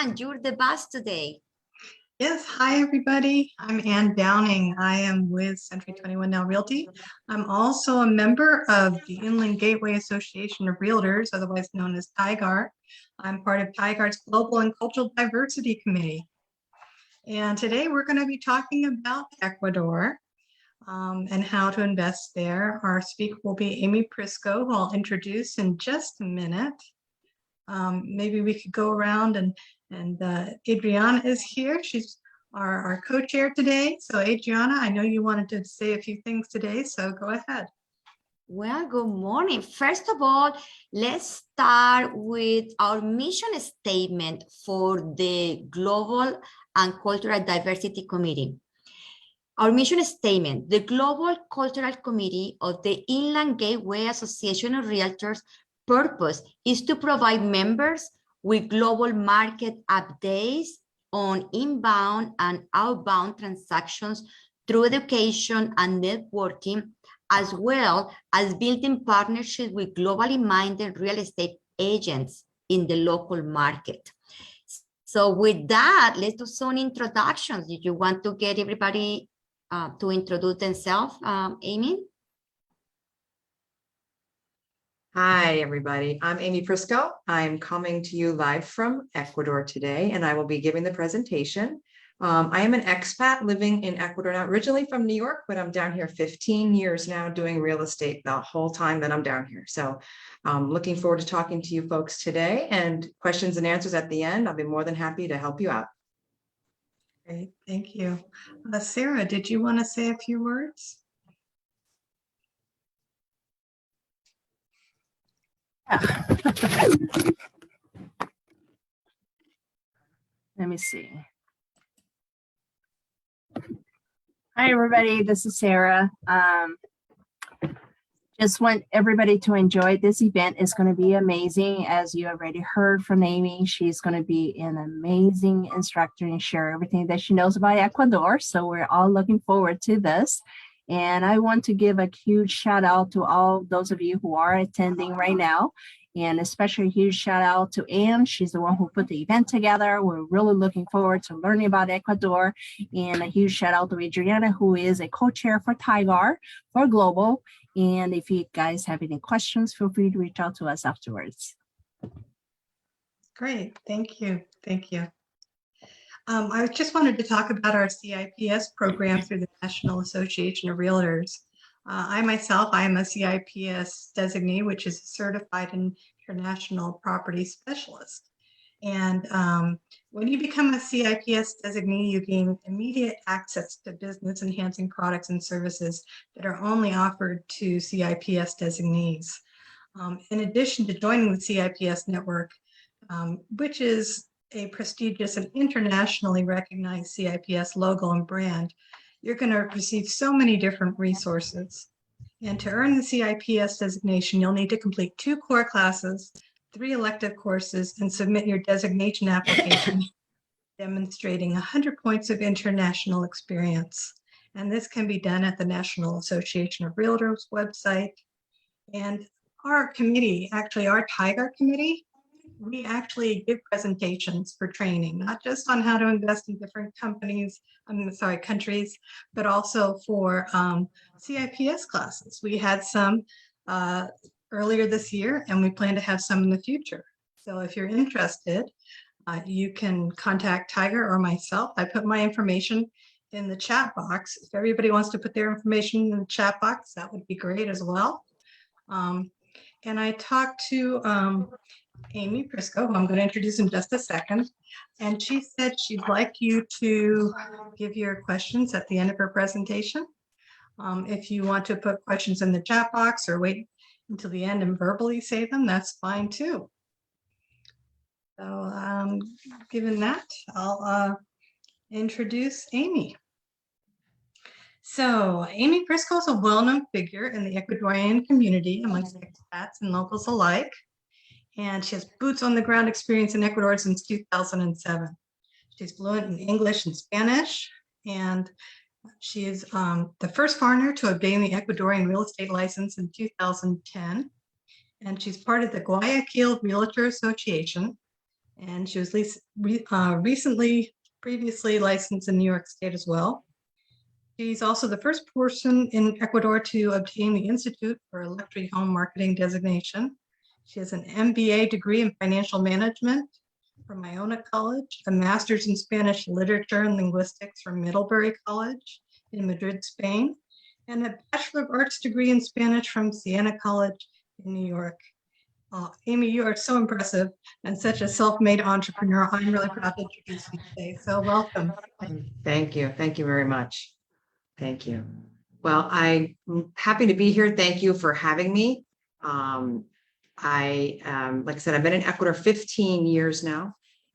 Ann, you're the boss today. Yes, hi everybody. I'm Ann Downing. I am with Century 21 Now Realty. I'm also a member of the Inland Gateway Association of Realtors, otherwise known as TIGAR. I'm part of TIGAR's Global and Cultural Diversity Committee. And today we're going to be talking about Ecuador and how to invest there. Our speaker will be Amy Prisco, who I'll introduce in just a minute. Maybe we could go around and Adriana is here. She's our co-chair today. So Adriana, I know you wanted to say a few things today, so go ahead. Well, good morning. First of all, let's start with our mission statement for the Global and Cultural Diversity Committee. Our mission statement: the Global Cultural Committee of the Inland Gateway Association of Realtors' purpose is to provide members with global market updates on inbound and outbound transactions through education and networking, as well as building partnerships with globally minded real estate agents in the local market. So with that, let's do some introductions. Did you want to get everybody to introduce themselves, Amy? Hi, everybody. I'm Amy Prisco. I'm coming to you live from Ecuador today, and I will be giving the presentation. I am an expat living in Ecuador now, originally from New York, but I'm down here 15 years now doing real estate the whole time that I'm down here. So looking forward to talking to you folks today, and questions and answers at the end. I'll be more than happy to help you out. Great, thank you. Sarah, did you want to say a few words? Let me see. Hi, everybody. This is Sarah. Just want everybody to enjoy this event. It's going to be amazing. As you already heard from Amy, she's going to be an amazing instructor and share everything that she knows about Ecuador. So we're all looking forward to this. And I want to give a huge shout out to all those of you who are attending right now. And especially a huge shout out to Anne. She's the one who put the event together. We're really looking forward to learning about Ecuador. And a huge shout out to Adriana, who is a co-chair for TIGAR for Global. And if you guys have any questions, feel free to reach out to us afterwards. Great, thank you, thank you. I just wanted to talk about our CIPS program through the National Association of Realtors. I myself, I am a CIPS designee, which is a certified international property specialist. And when you become a CIPS designee, you gain immediate access to business enhancing products and services that are only offered to CIPS designees. In addition to joining the CIPS network, which is a prestigious and internationally recognized CIPS logo and brand, you're going to receive so many different resources. And to earn the CIPS designation, you'll need to complete 2 core classes, 3 elective courses, and submit your designation application demonstrating 100 points of international experience. And this can be done at the National Association of Realtors website. And our committee, actually our TIGAR committee, we actually give presentations for training, not just on how to invest in different countries, but also for CIPS classes. We had some earlier this year, and we plan to have some in the future. So if you're interested, you can contact TIGAR or myself. I put my information in the chat box. If everybody wants to put their information in the chat box, that would be great as well. And I talked to Amy Prisco, who I'm going to introduce in just a second. And she said she'd like you to give your questions at the end of her presentation. If you want to put questions in the chat box or wait until the end and verbally say them, that's fine too. So given that, I'll introduce Amy. So Amy Prisco is a well-known figure in the Ecuadorian community amongst expats and locals alike. And she has boots on the ground experience in Ecuador since 2007. She's fluent in English and Spanish, and she is the first foreigner to obtain the Ecuadorian real estate license in 2010. And she's part of the Guayaquil Realtor Association. And she was previously licensed in New York State as well. She's also the first person in Ecuador to obtain the Institute for Luxury Home Marketing designation. She has an MBA degree in financial management from Iona College, a master's in Spanish literature and linguistics from Middlebury College in Madrid, Spain, and a Bachelor of Arts degree in Spanish from Siena College in New York. Amy, you are so impressive and such a self-made entrepreneur. I'm really proud to introduce you today. So welcome. Thank you. Thank you very much. Thank you. Well, I'm happy to be here. Thank you for having me. Like I said, I've been in Ecuador 15 years now.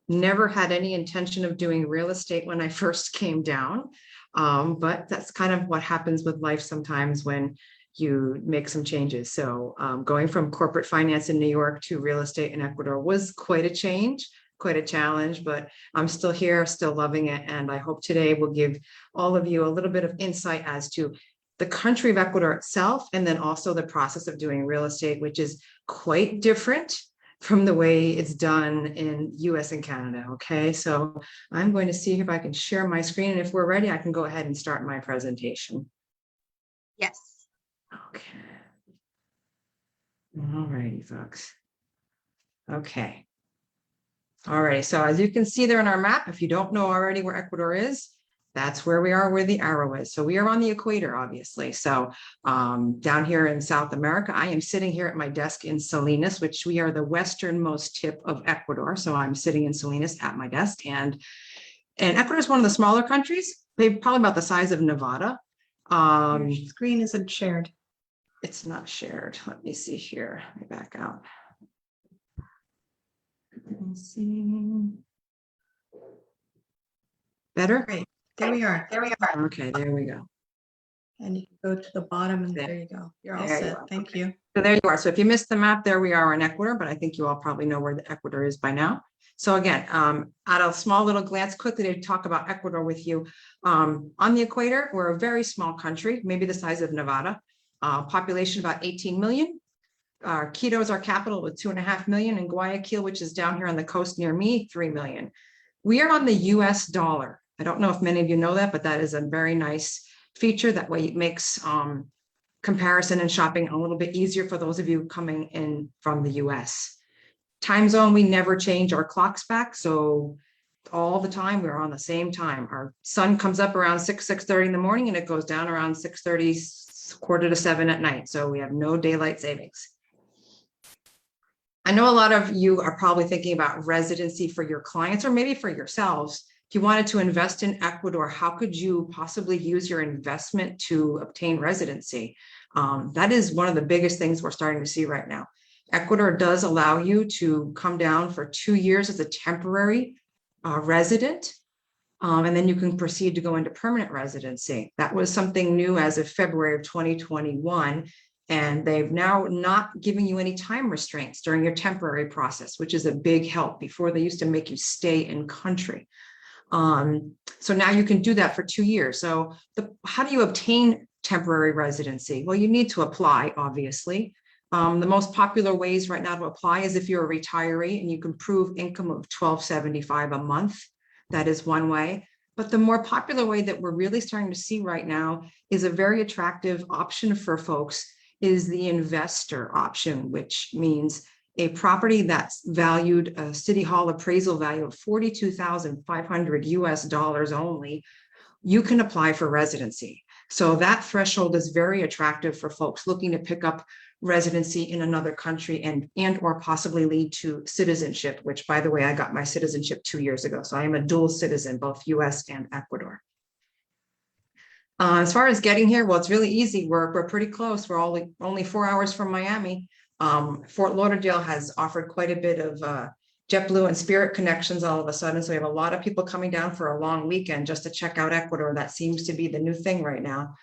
Never had any intention of doing real estate when I first came down. But that's kind of what happens with life sometimes when you make some changes. So going from corporate finance in New York to real estate in Ecuador was quite a change, quite a challenge, but I'm still here, still loving it. And I hope today will give all of you a little bit of insight as to the country of Ecuador itself, and then also the process of doing real estate, which is quite different from the way it's done in US and Canada. Okay, so I'm going to see if I can share my screen, and if we're ready, I can go ahead and start my presentation. Yes. Okay. All righty, folks. Okay. All right, so as you can see there on our map, if you don't know already where Ecuador is, that's where we are, where the arrow is. So we are on the equator, obviously. So down here in South America, I am sitting here at my desk in Salinas, which we are the westernmost tip of Ecuador. So I'm sitting in Salinas at my desk, and Ecuador is one of the smaller countries. They're probably about the size of Nevada. Your screen isn't shared. It's not shared. Let me see here. Let me back out. Let's see. Better? Great. There we are. There we are. Okay, there we go. And you can go to the bottom, and there you go. You're all There you set. are. Thank Okay. you. So there you are. So if you missed the map, there we are in Ecuador, but I think you all probably know where the Ecuador is by now. So again, at a small little glance, quickly to talk about Ecuador with you. On the equator, we're a very small country, maybe the size of Nevada. Population about 18 million. Quito is our capital with 2.5 million, and Guayaquil, which is down here on the coast near me, 3 million. We are on the US dollar. I don't know if many of you know that, but that is a very nice feature. That way it makes comparison and shopping a little bit easier for those of you coming in from the US. Time zone, we never change our clocks back. So all the time we're on the same time. Our sun comes up around 6:30 in the morning, and it goes down around 6:30, 6:45 at night. So we have no daylight savings. I know a lot of you are probably thinking about residency for your clients, or maybe for yourselves. If you wanted to invest in Ecuador, how could you possibly use your investment to obtain residency? That is one of the biggest things we're starting to see right now. Ecuador does allow you to come down for 2 years as a temporary resident, and then you can proceed to go into permanent residency. That was something new as of February of 2021. And they've now not giving you any time restraints during your temporary process, which is a big help. Before, they used to make you stay in country. So now you can do that for 2 years. So how do you obtain temporary residency? Well, you need to apply, obviously. The most popular ways right now to apply is if you're a retiree and you can prove income of $12.75 a month. That is one way. But the more popular way that we're really starting to see right now is a very attractive option for folks is the investor option, which means a property that's valued a city hall appraisal value of $42,500 US only. You can apply for residency. So that threshold is very attractive for folks looking to pick up residency in another country and or possibly lead to citizenship, which, by the way, I got my citizenship 2 years ago. So I am a dual citizen, both US and Ecuador. As far as getting here, well, it's really easy. We're pretty close. We're only 4 hours from Miami. Fort Lauderdale has offered quite a bit of JetBlue and Spirit connections all of a sudden. So we have a lot of people coming down for a long weekend just to check out Ecuador. That seems to be the new thing right now.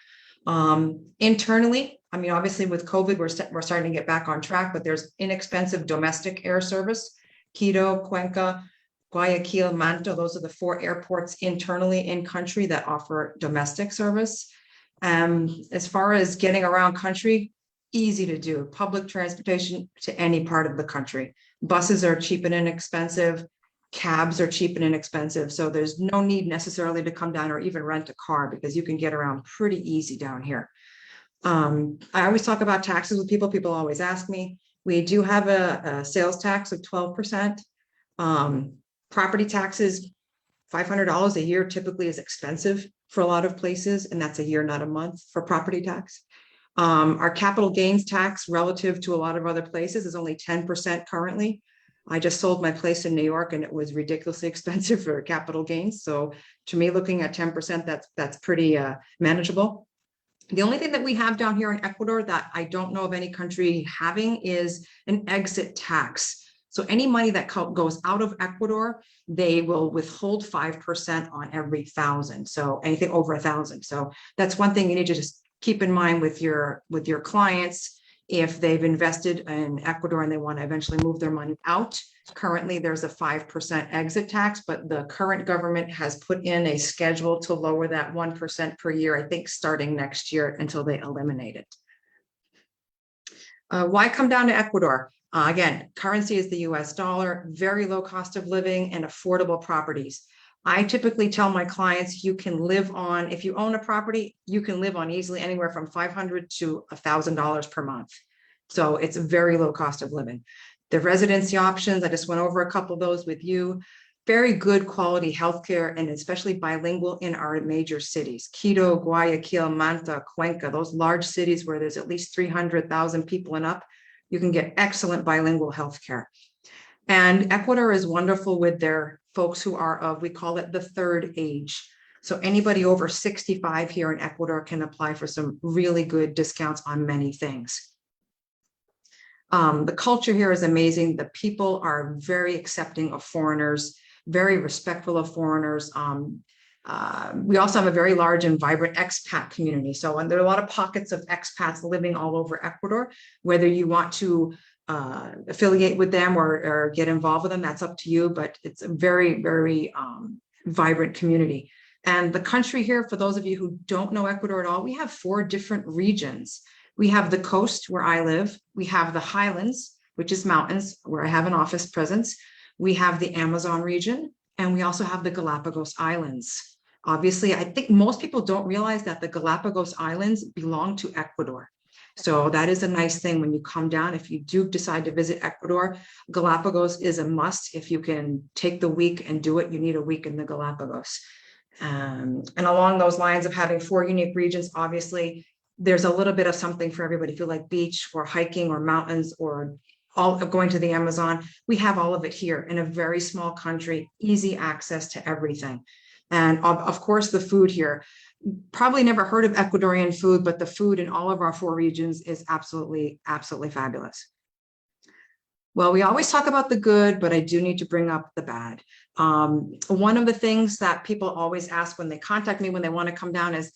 Internally, I mean, obviously with COVID, we're starting to get back on track, but there's inexpensive domestic air service. Quito, Cuenca, Guayaquil, Manto, those are the 4 airports internally in country that offer domestic service. As far as getting around country, easy to do. Public transportation to any part of the country. Buses are cheap and inexpensive. cabs are cheap and inexpensive. So there's no need necessarily to come down or even rent a car because you can get around pretty easy down here. I always talk about taxes with people. People always ask me. We do have a sales tax of 12%. Property taxes, $500 a year typically is expensive for a lot of places, and that's a year, not a month for property tax. Our capital gains tax relative to a lot of other places is only 10% currently. I just sold my place in New York and it was ridiculously expensive for capital gains. So to me, looking at 10%, that's pretty manageable. The only thing that we have down here in Ecuador that I don't know of any country having is an exit tax. So any money that goes out of Ecuador, they will withhold 5% on every 1,000. So anything over 1,000. So that's one thing you need to just keep in mind with your clients. If they've invested in Ecuador and they want to eventually move their money out, currently there's a 5% exit tax, but the current government has put in a schedule to lower that 1% per year, I think starting next year until they eliminate it. Why come down to Ecuador? Again, currency is the US dollar, very low cost of living and affordable properties. I typically tell my clients you can live on, if you own a property, you can live on easily anywhere from $500 to $1,000 per month. So it's a very low cost of living. The residency options, I just went over a couple of those with you. Very good quality healthcare and especially bilingual in our major cities. Quito, Guayaquil, Manta, Cuenca, those large cities where there's at least 300,000 people and up, you can get excellent bilingual healthcare. And Ecuador is wonderful with their folks who are of, we call it the third age. So anybody over 65 here in Ecuador can apply for some really good discounts on many things. The culture here is amazing. The people are very accepting of foreigners, very respectful of foreigners. We also have a very large and vibrant expat community. So and there are a lot of pockets of expats living all over Ecuador, whether you want to affiliate with them or get involved with them, that's up to you, but it's a very, very vibrant community. And the country here, for those of you who don't know Ecuador at all, we have 4 different regions. We have the coast where I live. We have the highlands, which is mountains, where I have an office presence. We have the Amazon region, and we also have the Galapagos Islands. Obviously, I think most people don't realize that the Galapagos Islands belong to Ecuador. So that is a nice thing when you come down. If you do decide to visit Ecuador, Galapagos is a must. If you can take the week and do it, you need a week in the Galapagos. And along those lines of having 4 unique regions, obviously, there's a little bit of something for everybody. If you like beach or hiking or mountains or all of going to the Amazon, we have all of it here in a very small country, easy access to everything. And of course, the food here. Probably never heard of Ecuadorian food, but the food in all of our 4 regions is absolutely, absolutely fabulous. Well, we always talk about the good, but I do need to bring up the bad. One of the things that people always ask when they contact me, when they want to come down is,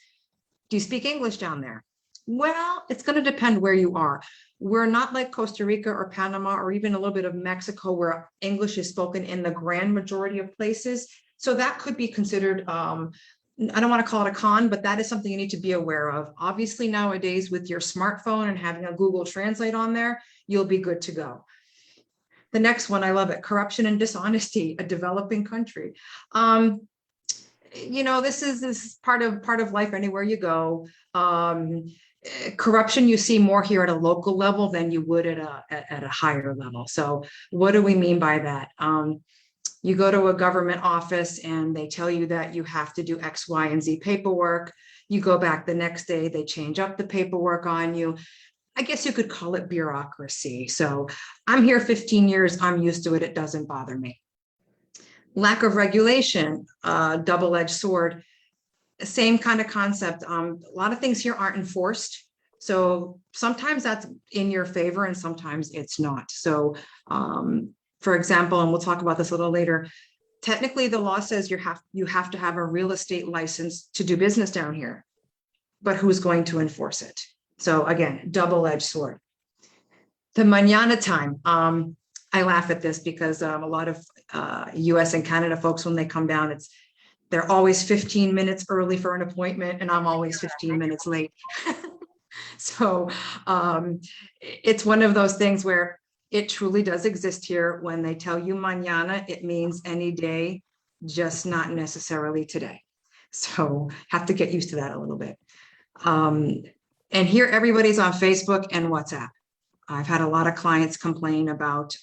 do you speak English down there? Well, it's going to depend where you are. We're not like Costa Rica or Panama or even a little bit of Mexico where English is spoken in the grand majority of places. So that could be considered, I don't want to call it a con, but that is something you need to be aware of. Obviously, nowadays with your smartphone and having a Google Translate on there, you'll be good to go. The next one, I love it. Corruption and dishonesty, a developing country. You know, this is part of life anywhere you go. Corruption you see more here at a local level than you would at a higher level. So what do we mean by that? You go to a government office and they tell you that you have to do X, Y, and Z paperwork. You go back the next day, they change up the paperwork on you. I guess you could call it bureaucracy. So I'm here 15 years. I'm used to it. It doesn't bother me. Lack of regulation, double-edged sword, same kind of concept. A lot of things here aren't enforced. So sometimes that's in your favor and sometimes it's not. So for example, and we'll talk about this a little later, technically the law says you have to have a real estate license to do business down here, but who's going to enforce it? So again, double-edged sword. The mañana time. I laugh at this because a lot of US and Canada folks, when they come down, they're always 15 minutes early for an appointment and I'm always 15 minutes late. So it's one of those things where it truly does exist here. When they tell you mañana, it means any day, just not necessarily today. So have to get used to that a little bit. And here everybody's on Facebook and WhatsApp. I've had a lot of clients complain about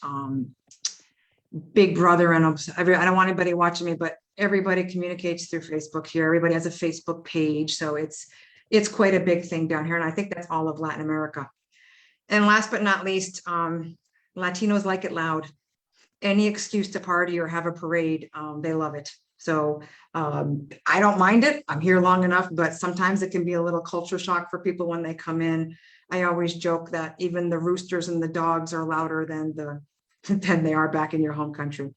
Big Brother, and I don't want anybody watching me, but everybody communicates through Facebook here. Everybody has a Facebook page. So it's quite a big thing down here. And I think that's all of Latin America. And last but not least, Latinos like it loud. Any excuse to party or have a parade, they love it. So I don't mind it. I'm here long enough, but sometimes it can be a little culture shock for people when they come in. I always joke that even the roosters and the dogs are louder than they are back in your home country.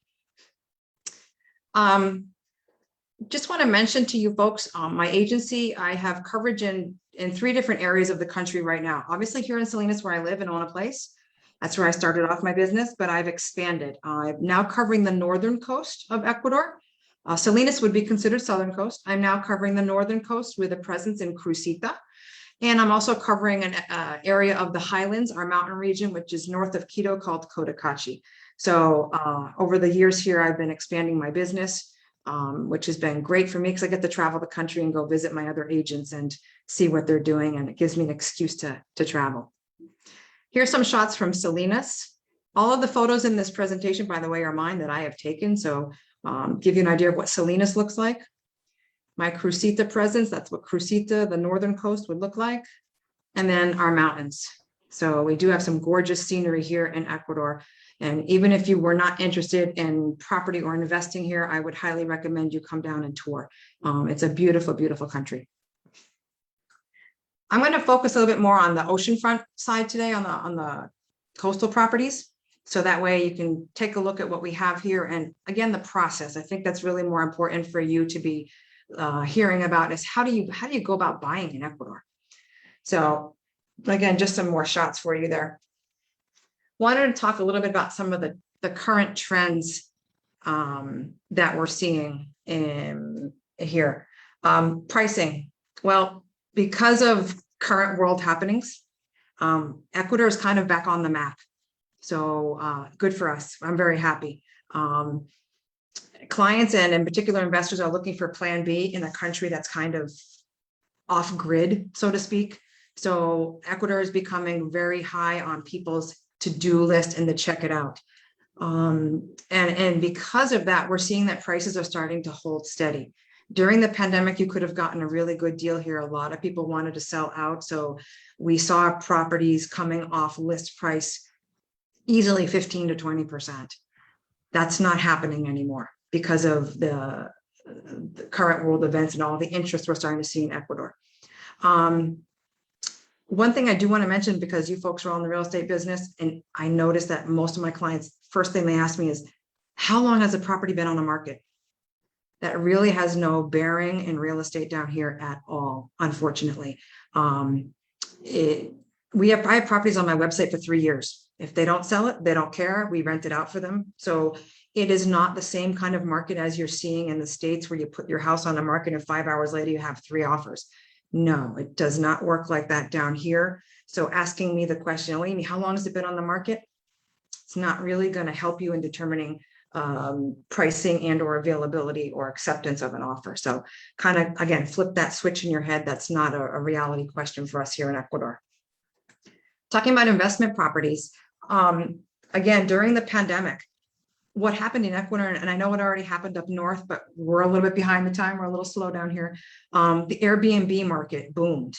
Just want to mention to you folks, my agency, I have coverage in 3 different areas of the country right now. Obviously here in Salinas, where I live and own a place, that's where I started off my business, but I've expanded. I'm now covering the northern coast of Ecuador. Salinas would be considered southern coast. I'm now covering the northern coast with a presence in Crucita. And I'm also covering an area of the highlands, our mountain region, which is north of Quito, called Cotacachi. So over the years here, I've been expanding my business, which has been great for me because I get to travel the country and go visit my other agents and see what they're doing. And it gives me an excuse to travel. Here's some shots from Salinas. All of the photos in this presentation, by the way, are mine that I have taken. So give you an idea of what Salinas looks like. My Crucita presence, that's what Crucita, the northern coast, would look like. And then our mountains. So we do have some gorgeous scenery here in Ecuador. And even if you were not interested in property or investing here, I would highly recommend you come down and tour. It's a beautiful, beautiful country. I'm going to focus a little bit more on the oceanfront side today, on the coastal properties. So that way you can take a look at what we have here. And again, the process, I think that's really more important for you to be hearing about, is how do you go about buying in Ecuador? So again, just some more shots for you there. Wanted to talk a little bit about some of the current trends that we're seeing in here. Pricing. Well, because of current world happenings, Ecuador is kind of back on the map. So good for us. I'm very happy. Clients and in particular investors are looking for plan B in a country that's kind of off grid, so to speak. So Ecuador is becoming very high on people's to-do list and to check it out. And because of that, we're seeing that prices are starting to hold steady. During the pandemic, you could have gotten a really good deal here. A lot of people wanted to sell out. So we saw properties coming off list price easily 15 to 20%. That's not happening anymore because of the current world events and all the interest we're starting to see in Ecuador. One thing I do want to mention, because you folks are all in the real estate business, and I noticed that most of my clients, first thing they ask me is, how long has a property been on the market? That really has no bearing in real estate down here at all, unfortunately. I have properties on my website for 3 years. If they don't sell it, they don't care. We rent it out for them. So it is not the same kind of market as you're seeing in the States, where you put your house on the market and 5 hours later you have 3 offers. No, it does not work like that down here. So asking me the question, oh, Amy, how long has it been on the market? It's not really going to help you in determining pricing and or availability or acceptance of an offer. So kind of, again, flip that switch in your head. That's not a reality question for us here in Ecuador. Talking about investment properties, again, during the pandemic, what happened in Ecuador, and I know it already happened up north, but we're a little bit behind the time. We're a little slow down here. The Airbnb market boomed.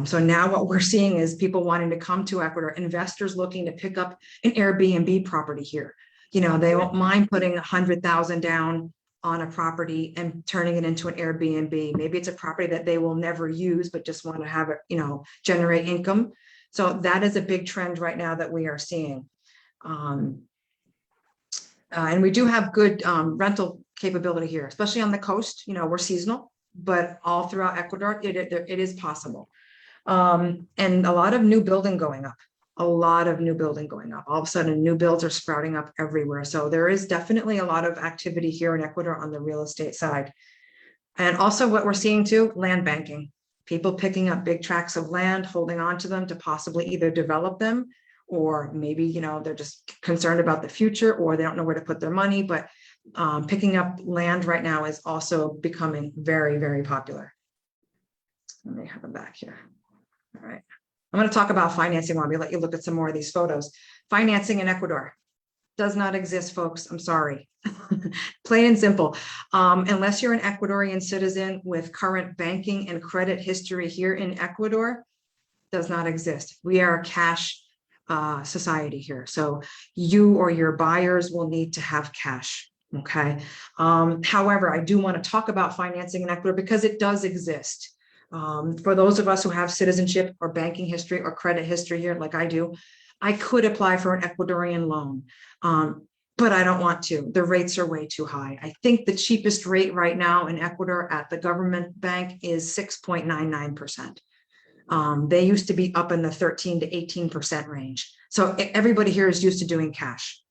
So now what we're seeing is people wanting to come to Ecuador, investors looking to pick up an Airbnb property here. You know, they won't mind putting 100,000 down on a property and turning it into an Airbnb. Maybe it's a property that they will never use, but just want to have it, you know, generate income. So that is a big trend right now that we are seeing. And we do have good rental capability here, especially on the coast. You know, we're seasonal, but all throughout Ecuador, it is possible. And a lot of new building going up. All of a sudden, new builds are sprouting up everywhere. So there is definitely a lot of activity here in Ecuador on the real estate side. And also what we're seeing too, land banking. People picking up big tracts of land, holding on to them to possibly either develop them or maybe, you know, they're just concerned about the future, or they don't know where to put their money. But picking up land right now is also becoming very, very popular. Let me have them back here. All right. I'm going to talk about financing while we let you look at some more of these photos. Financing in Ecuador does not exist, folks. I'm sorry. Plain and simple. Unless you're an Ecuadorian citizen with current banking and credit history here in Ecuador, does not exist. We are a cash society here. So you or your buyers will need to have cash. Okay. However, I do want to talk about financing in Ecuador because it does exist. For those of us who have citizenship or banking history or credit history here, like I do, I could apply for an Ecuadorian loan, but I don't want to. The rates are way too high. I think the cheapest rate right now in Ecuador at the government bank is 6.99%. They used to be up in the 13 to 18% range. So everybody here is used to doing cash.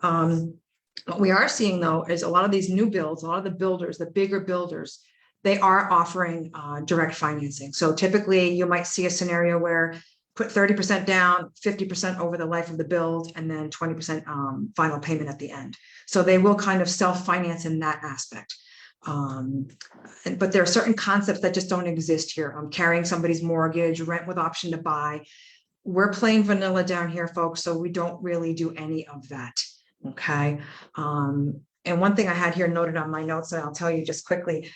What we are seeing though is a lot of these new builds, a lot of the builders, the bigger builders, they are offering direct financing. So typically you might see a scenario where put 30% down, 50% over the life of the build, and then 20% final payment at the end. So they will kind of self-finance in that aspect. But there are certain concepts that just don't exist here. Carrying somebody's mortgage, rent with option to buy. We're plain vanilla down here, folks, so we don't really do any of that. Okay. And one thing I had here noted on my notes, and I'll tell you just quickly,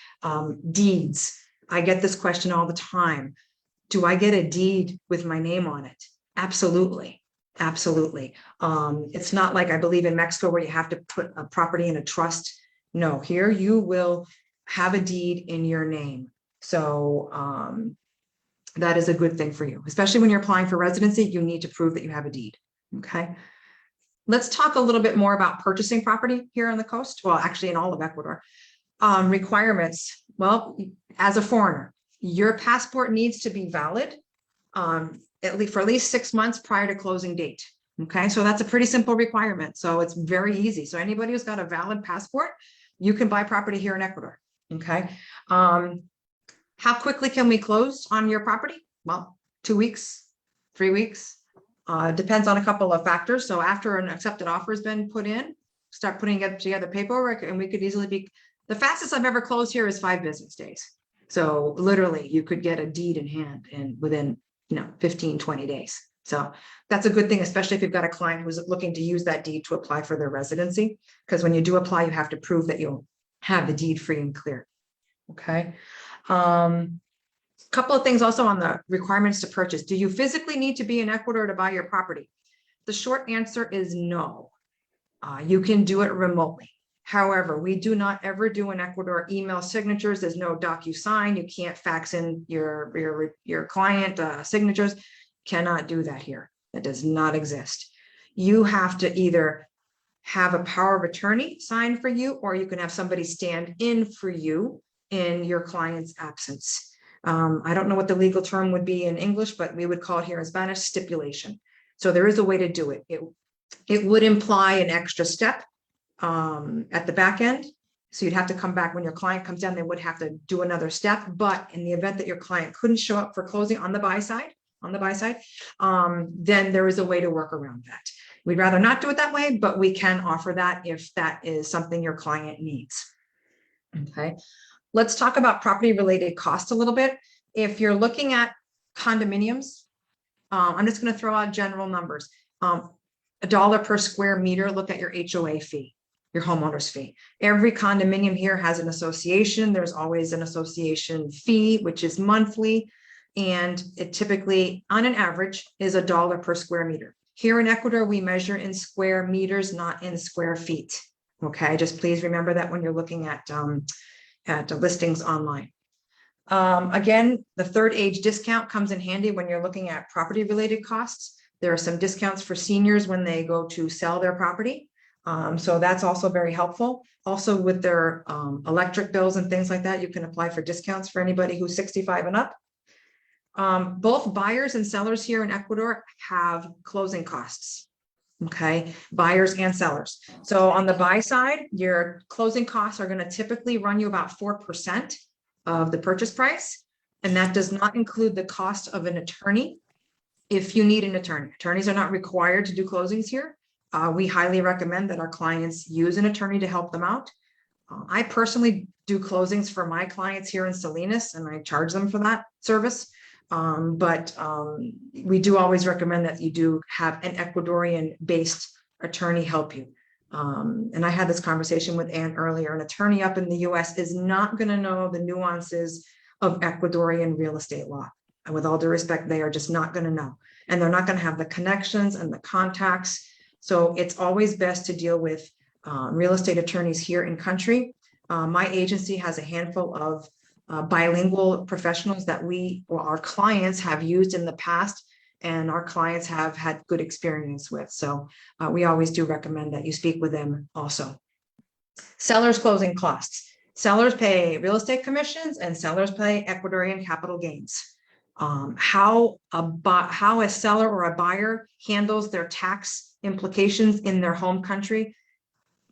deeds. I get this question all the time. Do I get a deed with my name on it? Absolutely. Absolutely. It's not like I believe in Mexico where you have to put a property in a trust. No, here you will have a deed in your name. So that is a good thing for you, especially when you're applying for residency. You need to prove that you have a deed. Okay. Let's talk a little bit more about purchasing property here on the coast. Well, actually in all of Ecuador. Requirements. Well, as a foreigner, your passport needs to be valid for at least 6 months prior to closing date. Okay, so that's a pretty simple requirement. So it's very easy. So anybody who's got a valid passport, you can buy property here in Ecuador. Okay. How quickly can we close on your property? Well, 2 weeks, 3 weeks. Depends on a couple of factors. So after an accepted offer has been put in, start putting together paperwork, and we could easily be, the fastest I've ever closed here is 5 business days. So literally you could get a deed in hand and within, 15, 20 days. So that's a good thing, especially if you've got a client who's looking to use that deed to apply for their residency, because when you do apply, you have to prove that you'll have the deed free and clear. Okay. Couple of things also on the requirements to purchase. Do you physically need to be in Ecuador to buy your property? The short answer is no. You can do it remotely. However, we do not ever do in Ecuador email signatures. There's no DocuSign. You can't fax in your client signatures. Cannot do that here. That does not exist. You have to either have a power of attorney signed for you, or you can have somebody stand in for you in your client's absence. I don't know what the legal term would be in English, but we would call it here in Spanish stipulation. So there is a way to do it. It would imply an extra step at the back end. So you'd have to come back when your client comes down, they would have to do another step. But in the event that your client couldn't show up for closing on the buy side, then there is a way to work around that. We'd rather not do it that way, but we can offer that if that is something your client needs. Okay. Let's talk about property related costs a little bit. If you're looking at condominiums, I'm just going to throw out general numbers. $1 per square meter, look at your HOA fee, your homeowner's fee. Every condominium here has an association. There's always an association fee, which is monthly. And it typically, on an average, is $1 per square meter. Here in Ecuador, we measure in square meters, not in square feet. Okay, just please remember that when you're looking at listings online. Again, the third age discount comes in handy when you're looking at property related costs. There are some discounts for seniors when they go to sell their property. So that's also very helpful. Also with their electric bills and things like that, you can apply for discounts for anybody who's 65 and up. Both buyers and sellers here in Ecuador have closing costs. Okay, buyers and sellers. So on the buy side, your closing costs are going to typically run you about 4% of the purchase price. And that does not include the cost of an attorney if you need an attorney. Attorneys are not required to do closings here. We highly recommend that our clients use an attorney to help them out. I personally do closings for my clients here in Salinas, and I charge them for that service. But we do always recommend that you do have an Ecuadorian-based attorney help you. And I had this conversation with Ann earlier. An attorney up in the US is not going to know the nuances of Ecuadorian real estate law. And with all due respect, they are just not going to know. And they're not going to have the connections and the contacts. So it's always best to deal with real estate attorneys here in country. My agency has a handful of bilingual professionals that our clients have used in the past, and our clients have had good experience with. So we always do recommend that you speak with them also. Sellers closing costs. Sellers pay real estate commissions and sellers pay Ecuadorian capital gains. How a seller or a buyer handles their tax implications in their home country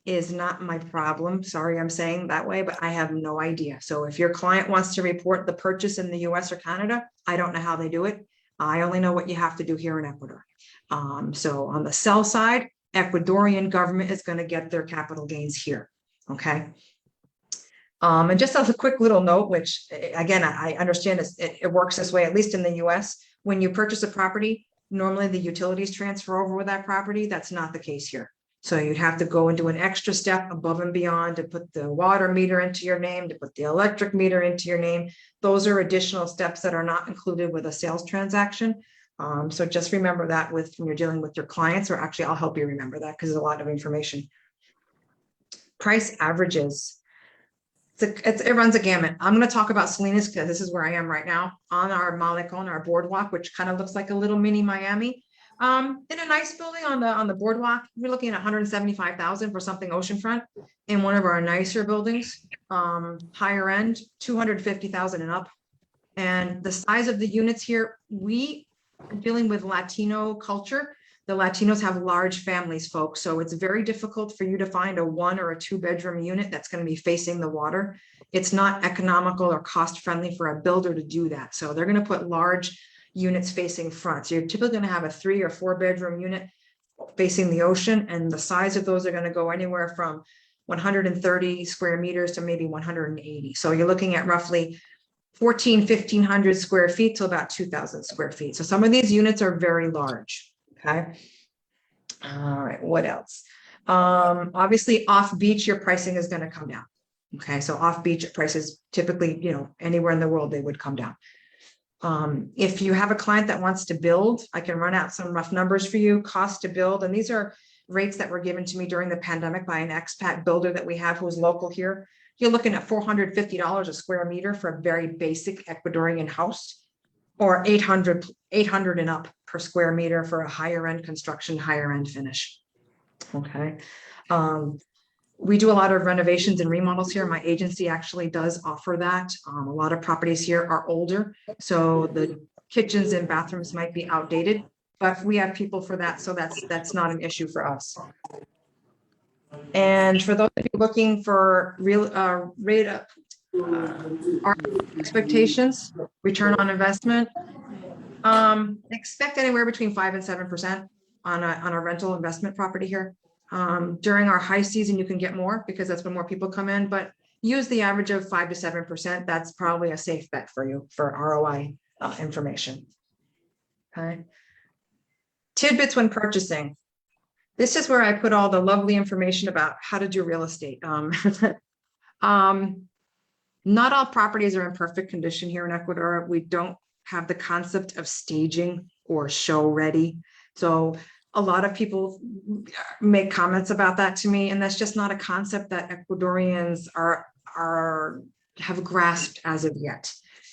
is not my problem. Sorry, I'm saying that way, but I have no idea. So if your client wants to report the purchase in the US or Canada, I don't know how they do it. I only know what you have to do here in Ecuador. So on the sell side, Ecuadorian government is going to get their capital gains here. Okay. And just as a quick little note, which again, I understand it works this way, at least in the US, when you purchase a property, normally the utilities transfer over with that property. That's not the case here. So you'd have to go and do an extra step above and beyond to put the water meter into your name, to put the electric meter into your name. Those are additional steps that are not included with a sales transaction. So just remember that when you're dealing with your clients, or actually I'll help you remember that because there's a lot of information. Price averages. It runs a gamut. I'm going to talk about Salinas because this is where I am right now on our Malecon, our boardwalk, which kind of looks like a little mini Miami. In a nice building on the boardwalk, we're looking at 175,000 for something oceanfront. In one of our nicer buildings, higher end, 250,000 and up. And the size of the units here, we are dealing with Latino culture. The Latinos have large families, folks. So it's very difficult for you to find a 1 or a 2 bedroom unit that's going to be facing the water. It's not economical or cost friendly for a builder to do that. So they're going to put large units facing front. So you're typically going to have a 3 or 4 bedroom unit facing the ocean. And the size of those are going to go anywhere from 130 square meters to maybe 180. So you're looking at roughly 1,500 square feet to about 2,000 square feet. So some of these units are very large. Okay. All right. What else? Obviously off beach, your pricing is going to come down. Okay. So off beach prices typically, anywhere in the world, they would come down. If you have a client that wants to build, I can run out some rough numbers for you, cost to build. And these are rates that were given to me during the pandemic by an expat builder that we have who's local here. You're looking at $450 a square meter for a very basic Ecuadorian house, or 800 and up per square meter for a higher end construction, higher end finish. Okay. We do a lot of renovations and remodels here. My agency actually does offer that. A lot of properties here are older, so the kitchens and bathrooms might be outdated, but we have people for that, so that's not an issue for us. And for those of you looking for real rate up our expectations, return on investment, expect anywhere between 5 and 7% on a rental investment property here. During our high season, you can get more because that's when more people come in, but use the average of 5 to 7%. That's probably a safe bet for you for ROI information. Okay. Tidbits when purchasing. This is where I put all the lovely information about how to do real estate. Not all properties are in perfect condition here in Ecuador. We don't have the concept of staging or show ready. So a lot of people make comments about that to me, and that's just not a concept that Ecuadorians have grasped as of yet.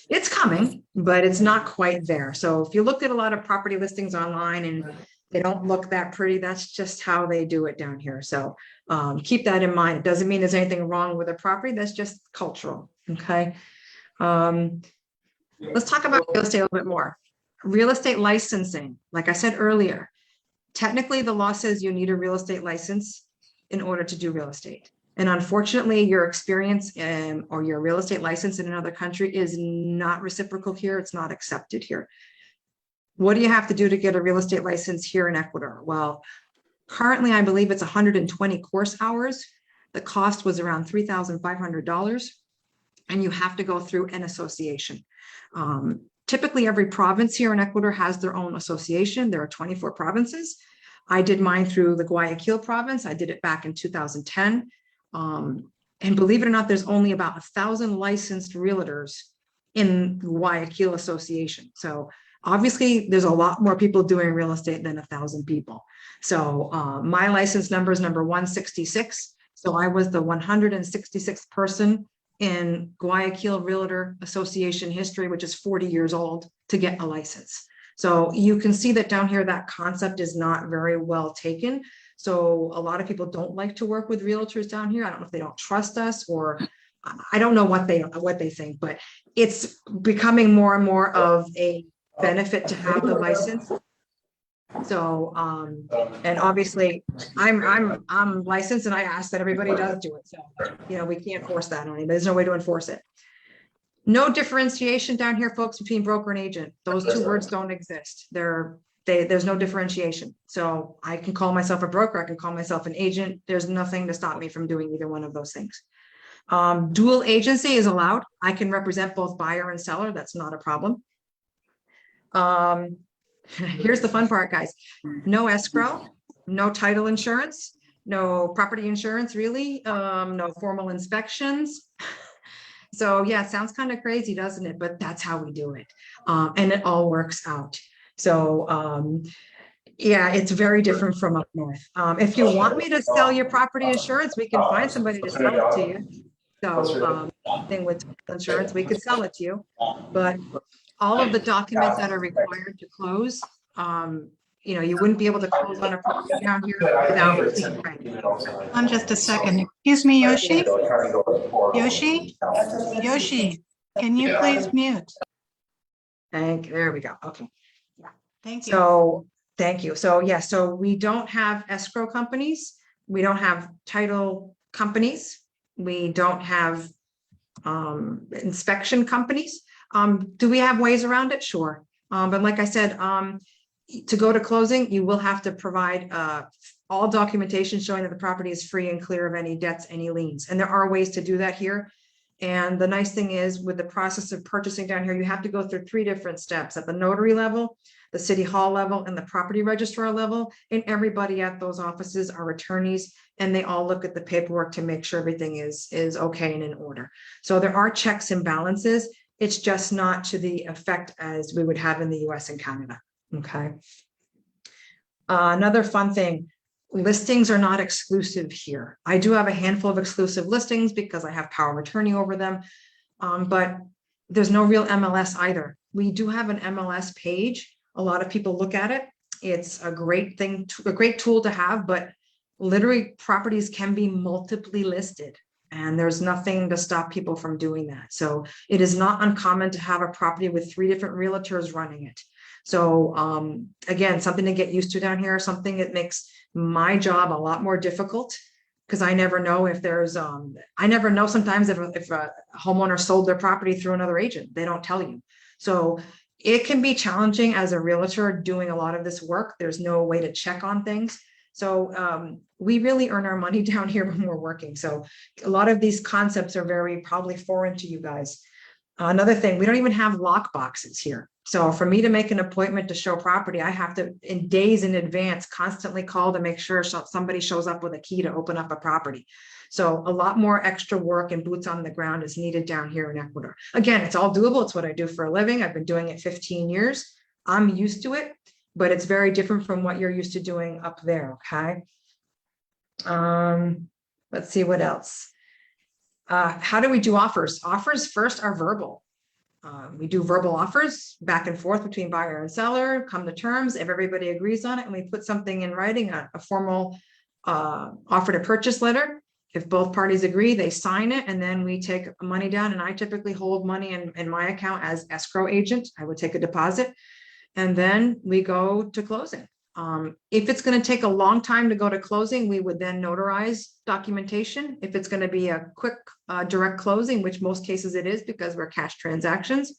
It's coming, but it's not quite there. So if you look at a lot of property listings online and they don't look that pretty, that's just how they do it down here. So keep that in mind. It doesn't mean there's anything wrong with a property. That's just cultural. Okay. Let's talk about real estate a little bit more. Real estate licensing. Like I said earlier, technically the law says you need a real estate license in order to do real estate. And unfortunately, your experience or your real estate license in another country is not reciprocal here. It's not accepted here. what do you have to do to get a real estate license here in Ecuador? Well, currently, I believe it's 120 course hours. The cost was around $3,500, and you have to go through an association. Typically, every province here in Ecuador has their own association. There are 24 provinces. I did mine through the Guayaquil province. I did it back in 2010. And believe it or not, there's only about 1,000 licensed realtors in the Guayaquil Association. So obviously, there's a lot more people doing real estate than 1,000 people. So my license number is number 166. So I was the 166th person in Guayaquil Realtor Association history, which is 40 years old, to get a license. So you can see that down here, that concept is not very well taken. So a lot of people don't like to work with realtors down here. I don't know if they don't trust us, or I don't know what they think, but it's becoming more and more of a benefit to have the license. So, and obviously I'm licensed, and I ask that everybody does do it. So, you know, we can't force that on anybody. There's no way to enforce it. No differentiation down here, folks, between broker and agent. Those two words don't exist. There's no differentiation. So I can call myself a broker. I can call myself an agent. There's nothing to stop me from doing either one of those things. Dual agency is allowed. I can represent both buyer and seller. That's not a problem. Here's the fun part, guys. No escrow, no title insurance, no property insurance, really, no formal inspections. So yeah, it sounds kind of crazy, doesn't it? But that's how we do it. And it all works out. So yeah, it's very different from up north. If you want me to sell your property insurance, we can find somebody to sell it to you. So thing with insurance, we could sell it to you. But all of the documents that are required to close, you know, you wouldn't be able to close on a property down here without being ready. On just a second. Excuse me, Yoshi? Yoshi? Yoshi, can you please mute? There we go. Okay. Thank you. So thank you. So yeah, so we don't have escrow companies. We don't have title companies. We don't have inspection companies. Do we have ways around it? Sure. But like I said, to go to closing, you will have to provide all documentation showing that the property is free and clear of any debts, any liens. And there are ways to do that here. And the nice thing is, with the process of purchasing down here, you have to go through 3 different steps: at the notary level, the city hall level, and the property registrar level. And everybody at those offices are attorneys, and they all look at the paperwork to make sure everything is okay and in order. So there are checks and balances. It's just not to the effect as we would have in the US and Canada. Okay. Another fun thing, listings are not exclusive here. I do have a handful of exclusive listings because I have power of attorney over them, but there's no real MLS either. We do have an MLS page. A lot of people look at it. It's a great thing, a great tool to have, but literally properties can be multiply listed, and there's nothing to stop people from doing that. So it is not uncommon to have a property with 3 different realtors running it. So again, something to get used to down here, something that makes my job a lot more difficult, because I never know if there's, I never know sometimes if a homeowner sold their property through another agent. They don't tell you. So it can be challenging as a realtor doing a lot of this work. There's no way to check on things. So we really earn our money down here when we're working. So a lot of these concepts are very probably foreign to you guys. Another thing, we don't even have lock boxes here. So for me to make an appointment to show property, I have to, in days in advance, constantly call to make sure somebody shows up with a key to open up a property. So a lot more extra work and boots on the ground is needed down here in Ecuador. Again, it's all doable. It's what I do for a living. I've been doing it 15 years. I'm used to it, but it's very different from what you're used to doing up there. Okay. Let's see what else. How do we do offers? Offers first are verbal. We do verbal offers back and forth between buyer and seller, come to terms. If everybody agrees on it, and we put something in writing, a formal offer to purchase letter. If both parties agree, they sign it, and then we take money down. And I typically hold money in my account as escrow agent. I would take a deposit, and then we go to closing. If it's going to take a long time to go to closing, we would then notarize documentation. If it's going to be a quick direct closing, which most cases it is because we're cash transactions,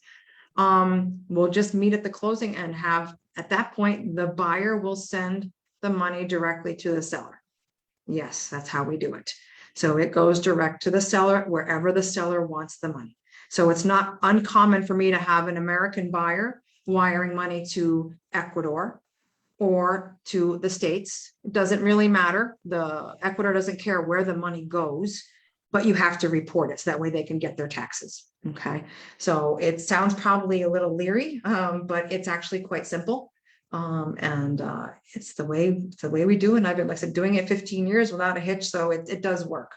we'll just meet at the closing and have at that point, the buyer will send the money directly to the seller. Yes, that's how we do it. So it goes direct to the seller wherever the seller wants the money. So it's not uncommon for me to have an American buyer wiring money to Ecuador or to the States. It doesn't really matter. The Ecuador doesn't care where the money goes, but you have to report it so that way they can get their taxes. Okay. So it sounds probably a little leery, but it's actually quite simple. It's the way we do it. And I've been, like I said, doing it 15 years without a hitch. So it does work.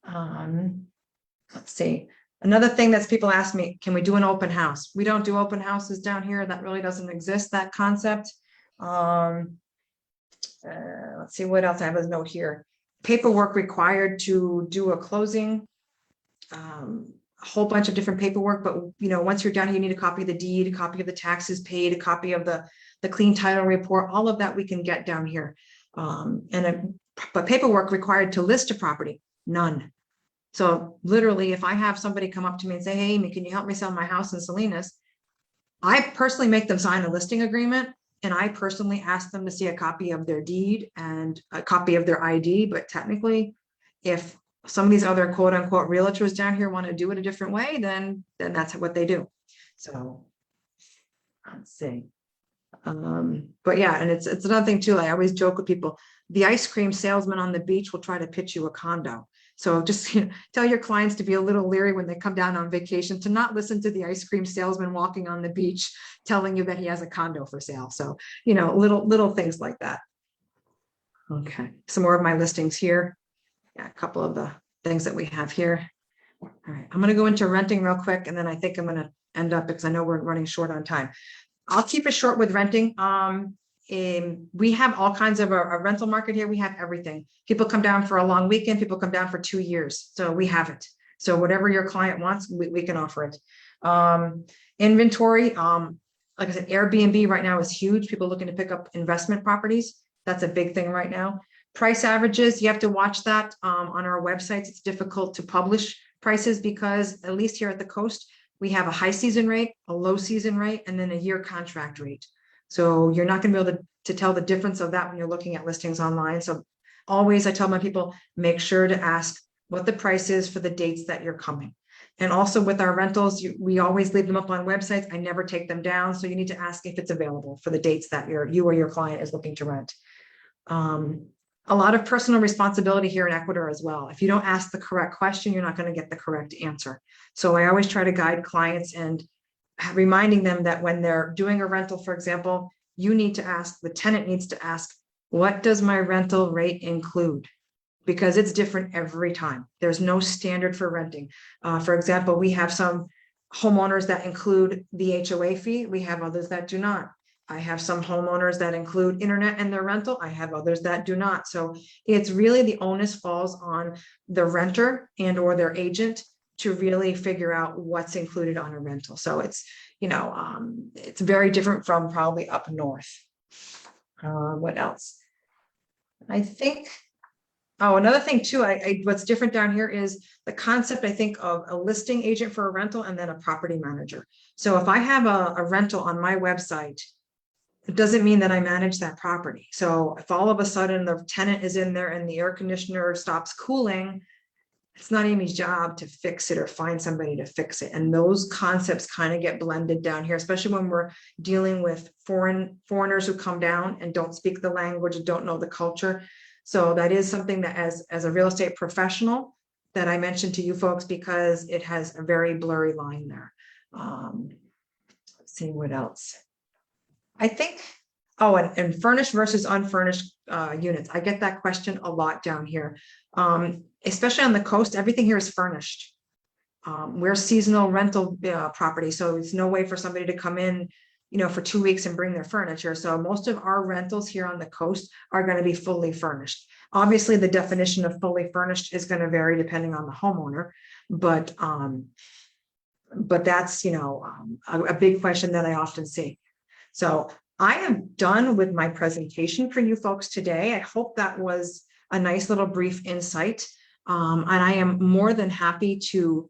Let's see. Another thing that's people ask me, can we do an open house? We don't do open houses down here. That really doesn't exist, that concept. Let's see what else I have a note here. Paperwork required to do a closing. A whole bunch of different paperwork, but once you're done, you need a copy of the deed, a copy of the taxes paid, a copy of the clean title report. All of that we can get down here. But paperwork required to list a property, none. So literally, if I have somebody come up to me and say, hey, Amy, can you help me sell my house in Salinas? I personally make them sign a listing agreement, and I personally ask them to see a copy of their deed and a copy of their ID. But technically, if some of these other quote unquote realtors down here want to do it a different way, then that's what they do. So let's see. But yeah, and it's another thing too. I always joke with people, the ice cream salesman on the beach will try to pitch you a condo. So just tell your clients to be a little leery when they come down on vacation, to not listen to the ice cream salesman walking on the beach telling you that he has a condo for sale. So, little things like that. Okay, some more of my listings here. Yeah, a couple of the things that we have here. All right, I'm going to go into renting real quick, and then I think I'm going to end up, because I know we're running short on time. I'll keep it short with renting. We have all kinds of a rental market here. We have everything. People come down for a long weekend. People come down for 2 years. So we have it. So whatever your client wants, we can offer it. Inventory, like I said, Airbnb right now is huge. People looking to pick up investment properties. That's a big thing right now. Price averages, you have to watch that on our websites. It's difficult to publish prices because, at least here at the coast, we have a high season rate, a low season rate, and then a year contract rate. So you're not going to be able to tell the difference of that when you're looking at listings online. So always, I tell my people, make sure to ask what the price is for the dates that you're coming. And also with our rentals, we always leave them up on websites. I never take them down. So you need to ask if it's available for the dates that you or your client is looking to rent. A lot of personal responsibility here in Ecuador as well. If you don't ask the correct question, you're not going to get the correct answer. So I always try to guide clients and reminding them that when they're doing a rental, for example, you need to ask, the tenant needs to ask, what does my rental rate include? Because it's different every time. There's no standard for renting. For example, we have some homeowners that include the HOA fee. We have others that do not. I have some homeowners that include internet in their rental. I have others that do not. So it's really, the onus falls on the renter and or their agent to really figure out what's included on a rental. So it's, it's very different from probably up north. What else? I think, another thing too, what's different down here is the concept, I think, of a listing agent for a rental and then a property manager. So if I have a rental on my website, it doesn't mean that I manage that property. So if all of a sudden the tenant is in there and the air conditioner stops cooling, it's not Amy's job to fix it or find somebody to fix it. And those concepts kind of get blended down here, especially when we're dealing with foreigners who come down and don't speak the language and don't know the culture. So that is something that as a real estate professional that I mentioned to you folks, because it has a very blurry line there. Let's see what else. I think, and furnished versus unfurnished units. I get that question a lot down here. Especially on the coast, everything here is furnished. We're seasonal rental property, so it's no way for somebody to come in, for 2 weeks and bring their furniture. So most of our rentals here on the coast are going to be fully furnished. Obviously, the definition of fully furnished is going to vary depending on the homeowner, but that's, a big question that I often see. So I am done with my presentation for you folks today. I hope that was a nice little brief insight. And I am more than happy to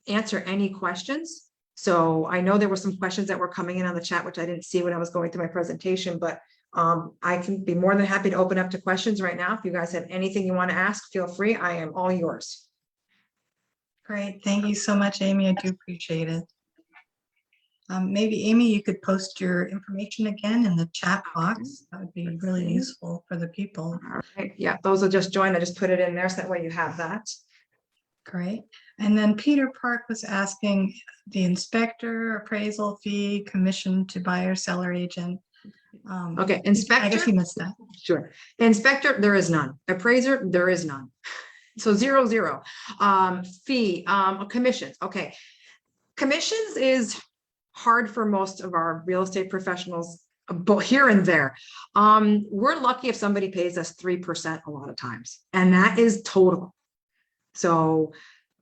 answer any questions. So I know there were some questions that were coming in on the chat, which I didn't see when I was going through my presentation, but I can be more than happy to open up to questions right now. If you guys have anything you want to ask, feel free. I am all yours. Great. Thank you so much, Amy. I do appreciate it. Maybe Amy, you could post your information again in the chat box. That would be really useful for the people. All right. Yeah, those will just join. I just put it in there so that way you have that. Great. And then Peter Park was asking the inspector, appraisal fee, commission to buyer, seller agent. Okay, I inspector. guess he missed that. Sure. Inspector, there is none. Appraiser, there is none. So 0, 0. Fee, commissions. Okay. Commissions is hard for most of our real estate professionals, but here and there. We're lucky if somebody pays us 3% a lot of times, and that is total. So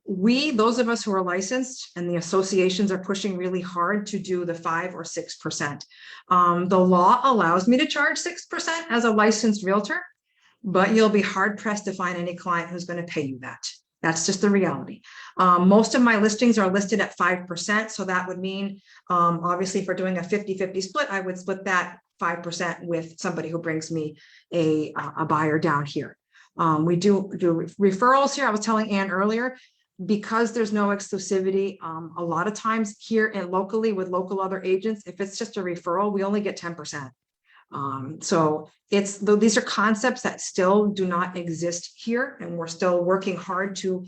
those of us who are licensed and the associations are pushing really hard to do the 5 or 6%. The law allows me to charge 6% as a licensed realtor, but you'll be hard pressed to find any client who's going to pay you that. That's just the reality. Most of my listings are listed at 5%. So that would mean, obviously, if we're doing a 50-50 split, I would split that 5% with somebody who brings me a buyer down here. We do referrals here. I was telling Ann earlier, because there's no exclusivity, a lot of times here and locally with local other agents, if it's just a referral, we only get 10%. So these are concepts that still do not exist here, and we're still working hard to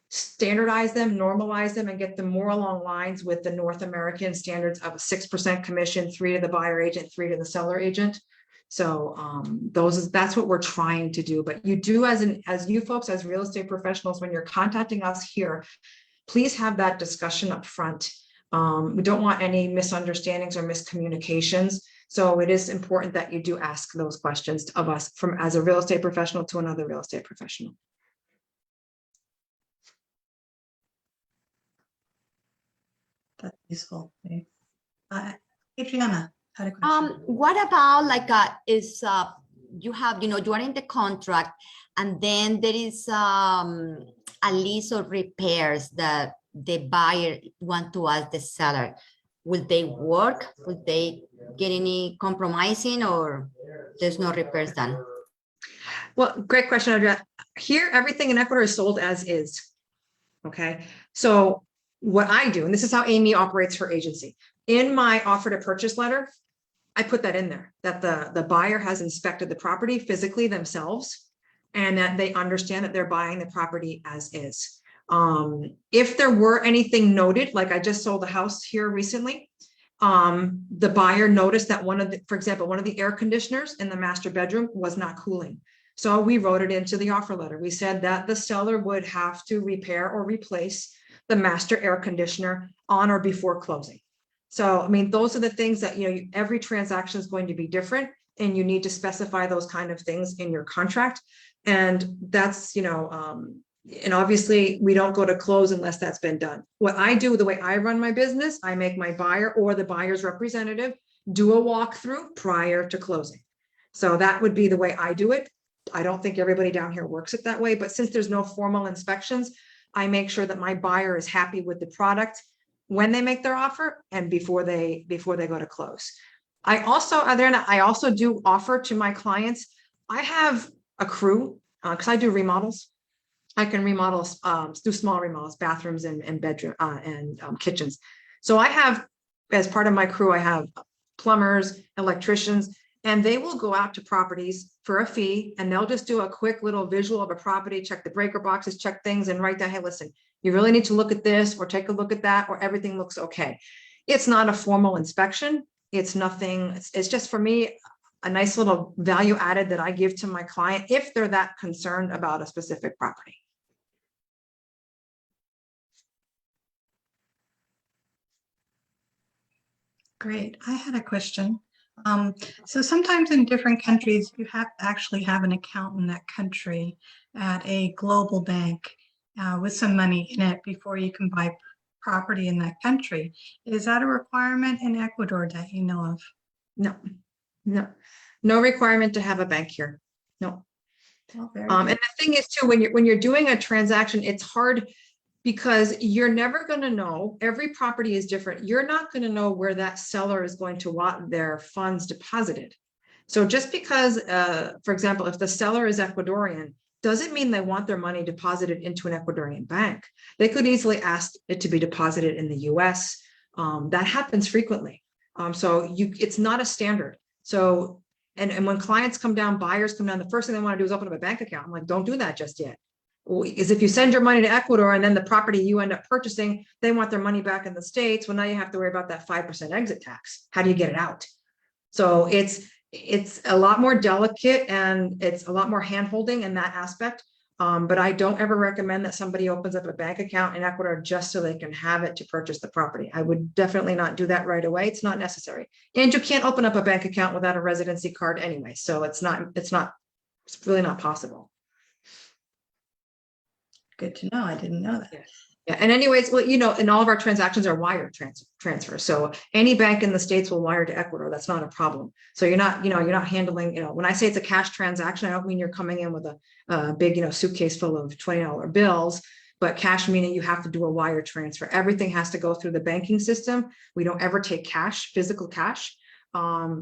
standardize them, normalize them, and get them more along lines with the North American standards of a 6% commission, 3 to the buyer agent, 3 to the seller agent. So that's what we're trying to do. But you do, as you folks, as real estate professionals, when you're contacting us here, please have that discussion up front. We don't want any misunderstandings or miscommunications. So it is important that you do ask those questions of us as a real estate professional to another real estate professional. That's useful. Adriana had a question. What about you have, you are in the contract, and then there is a list of repairs that the buyer want to ask the seller. Will they work? Will they get any compromising, or there's no repairs done? Well, great question, Adriana. Here, everything in Ecuador is sold as is. Okay, so what I do, and this is how Amy operates her agency, in my offer to purchase letter, I put that in there, that the buyer has inspected the property physically themselves, and that they understand that they're buying the property as is. If there were anything noted, like I just sold a house here recently, the buyer noticed that for example, one of the air conditioners in the master bedroom was not cooling. So we wrote it into the offer letter. We said that the seller would have to repair or replace the master air conditioner on or before closing. So, I mean, those are the things that, every transaction is going to be different, and you need to specify those kind of things in your contract. And that's, and obviously we don't go to close unless that's been done. What I do, the way I run my business, I make my buyer or the buyer's representative do a walkthrough prior to closing. So that would be the way I do it. I don't think everybody down here works it that way, but since there's no formal inspections, I make sure that my buyer is happy with the product when they make their offer and before they go to close. I also do offer to my clients. I have a crew because I do remodels. I can remodel, do small remodels, bathrooms and bedroom and kitchens. So I have, as part of my crew, I have plumbers, electricians, and they will go out to properties for a fee, and they'll just do a quick little visual of a property, check the breaker boxes, check things, and write down, hey, listen, you really need to look at this or take a look at that, or everything looks okay. It's not a formal inspection. It's nothing. It's just, for me, a nice little value added that I give to my client if they're that concerned about a specific property. Great. I had a question. So sometimes in different countries, you actually have an account in that country at a global bank with some money in it before you can buy property in that country. Is that a requirement in Ecuador that you know of? No requirement to have a bank here. No. Oh, And the thing is too, when you're doing a transaction, it's hard. because you're never going to know. Every property is different. You're not going to know where that seller is going to want their funds deposited. So just because, for example, if the seller is Ecuadorian, doesn't mean they want their money deposited into an Ecuadorian bank. They could easily ask it to be deposited in the US. That happens frequently. It's not a standard. So, and when clients come down, buyers come down, the first thing they want to do is open up a bank account. I'm like, don't do that just yet. Is if you send your money to Ecuador and then the property you end up purchasing, they want their money back in the States. Well, now you have to worry about that 5% exit tax. How do you get it out? So it's a lot more delicate and it's a lot more hand-holding in that aspect. But I don't ever recommend that somebody opens up a bank account in Ecuador just so they can have it to purchase the property. I would definitely not do that right away. It's not necessary. And you can't open up a bank account without a residency card anyway. So it's really not possible. Good to know. I didn't know that. Yeah. And anyways, well, and all of our transactions are wire transfer. So any bank in the States will wire to Ecuador. That's not a problem. So you're not handling, when I say it's a cash transaction, I don't mean you're coming in with a big, suitcase full of $20 bills, but cash meaning you have to do a wire transfer. Everything has to go through the banking system. We don't ever take cash, physical cash.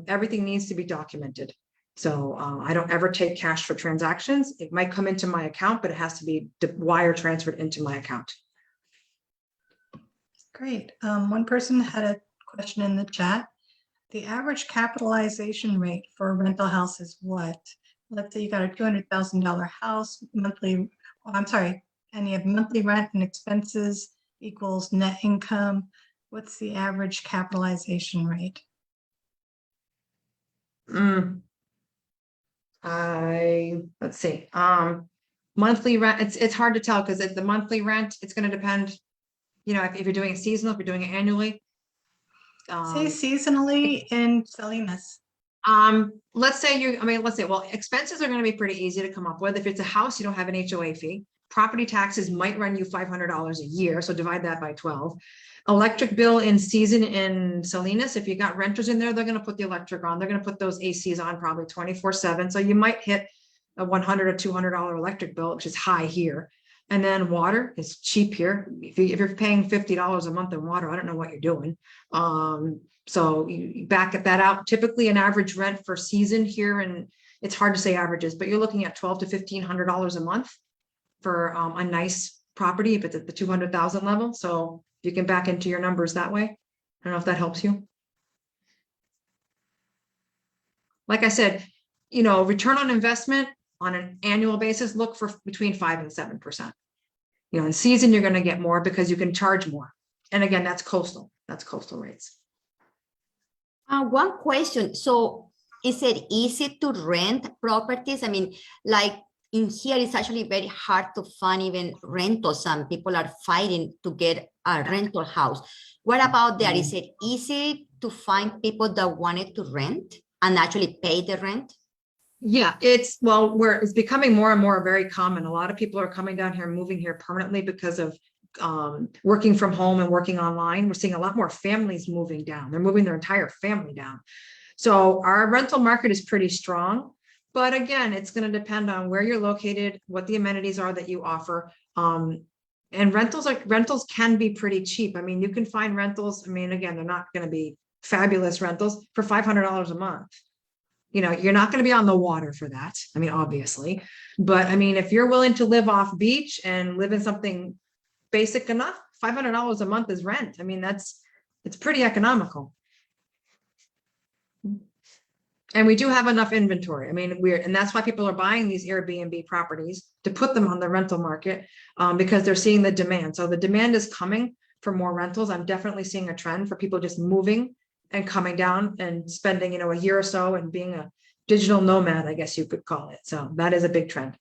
Everything needs to be documented. So I don't ever take cash for transactions. It might come into my account, but it has to be wire transferred into my account. Great. One person had a question in the chat. The average capitalization rate for a rental house is what? Let's say you got a $200,000 house, and you have monthly rent and expenses equals net income. What's the average capitalization rate? Let's see. Monthly rent, it's hard to tell because the monthly rent, it's going to depend, if you're doing it seasonal, if you're doing it annually. Say seasonally in Salinas. Let's say well, expenses are going to be pretty easy to come up with. If it's a house, you don't have an HOA fee. Property taxes might run you $500 a year. So divide that by 12. Electric bill in season in Salinas, if you got renters in there, they're going to put the electric on. They're going to put those ACs on probably 24/7. So you might hit a $100 or $200 electric bill, which is high here. And then water is cheap here. If you're paying $50 a month in water, I don't know what you're doing. So you back that out. Typically an average rent for season here, and it's hard to say averages, but you're looking at $1,200 to $1,500 a month for a nice property if it's at the 200,000 level. So you can back into your numbers that way. I don't know if that helps you. Like I said, return on investment on an annual basis, look for between 5 and 7%. In season, you're going to get more because you can charge more. And again, that's coastal rates. One question. So is it easy to rent properties? I mean, like in here, it's actually very hard to find even rentals. Some people are fighting to get a rental house. What about there? Is it easy to find people that wanted to rent and actually pay the rent? Yeah, it's becoming more and more very common. A lot of people are coming down here, moving here permanently because of working from home and working online. We're seeing a lot more families moving down. They're moving their entire family down. So our rental market is pretty strong. But again, it's going to depend on where you're located, what the amenities are that you offer. And rentals can be pretty cheap. I mean, you can find rentals. I mean, again, they're not going to be fabulous rentals for $500 a month. You're not going to be on the water for that. I mean, obviously, but I mean, if you're willing to live off beach and live in something basic enough, $500 a month is rent. I mean, it's pretty economical. And we do have enough inventory. I mean, and that's why people are buying these Airbnb properties to put them on the rental market because they're seeing the demand. So the demand is coming for more rentals. I'm definitely seeing a trend for people just moving and coming down and spending, a year or so and being a digital nomad, I guess you could call it. So that is a big trend.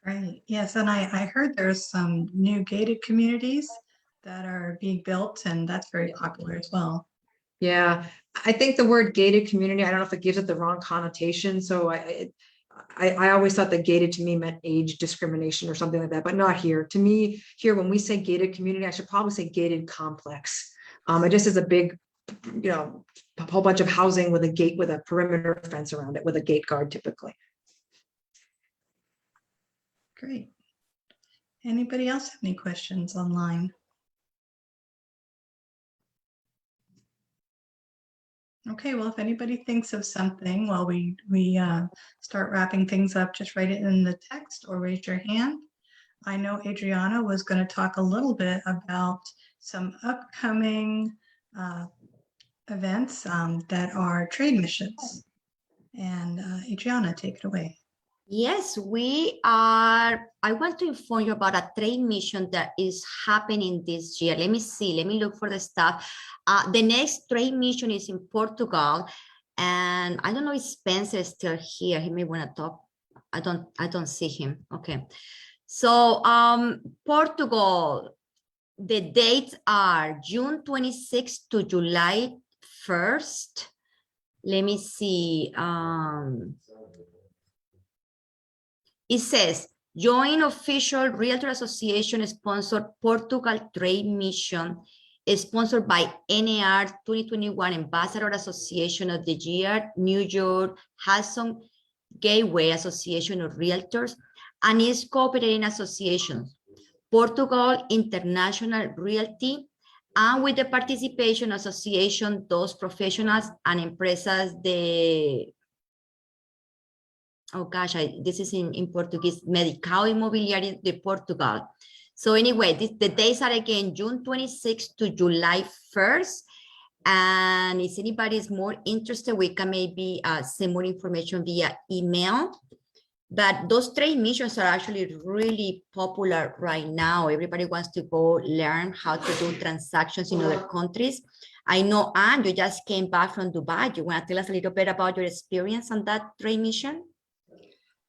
Right. Yes. And I heard there's some new gated communities that are being built, and that's very popular as well. Yeah. I think the word gated community, I don't know if it gives it the wrong connotation. So I always thought that gated to me meant age discrimination or something like that, but not here. To me, here, when we say gated community, I should probably say gated complex. It just is a big, a whole bunch of housing with a gate with a perimeter fence around it with a gate guard typically. Great. Anybody else have any questions online? Okay, well, if anybody thinks of something while we start wrapping things up, just write it in the text or raise your hand. I know Adriana was going to talk a little bit about some upcoming events that are trade missions. And Adriana, take it away. Yes, we are. I want to inform you about a trade mission that is happening this year. Let me see. Let me look for the stuff. The next trade mission is in Portugal, and I don't know if Spencer is still here. He may want to talk. I don't see him. Okay. So, Portugal, the dates are June 26th to July 1st. Let me see. It says, joint official Realtor Association sponsored Portugal Trade Mission, sponsored by NAR 2021 Ambassador Association of the Year, New York, Hudson Gateway Association of Realtors, and its cooperating associations, Portugal International Realty, and with the participation Association dos Profesionales and Empresas de, oh gosh, this is in Portuguese, Mercado Imobiliário de Portugal. So anyway, the days are again June 26th to July 1st. And if anybody is more interested, we can maybe send more information via email. But those trade missions are actually really popular right now. Everybody wants to go learn how to do transactions in other countries. I know, Anne, you just came back from Dubai. You want to tell us a little bit about your experience on that trade mission?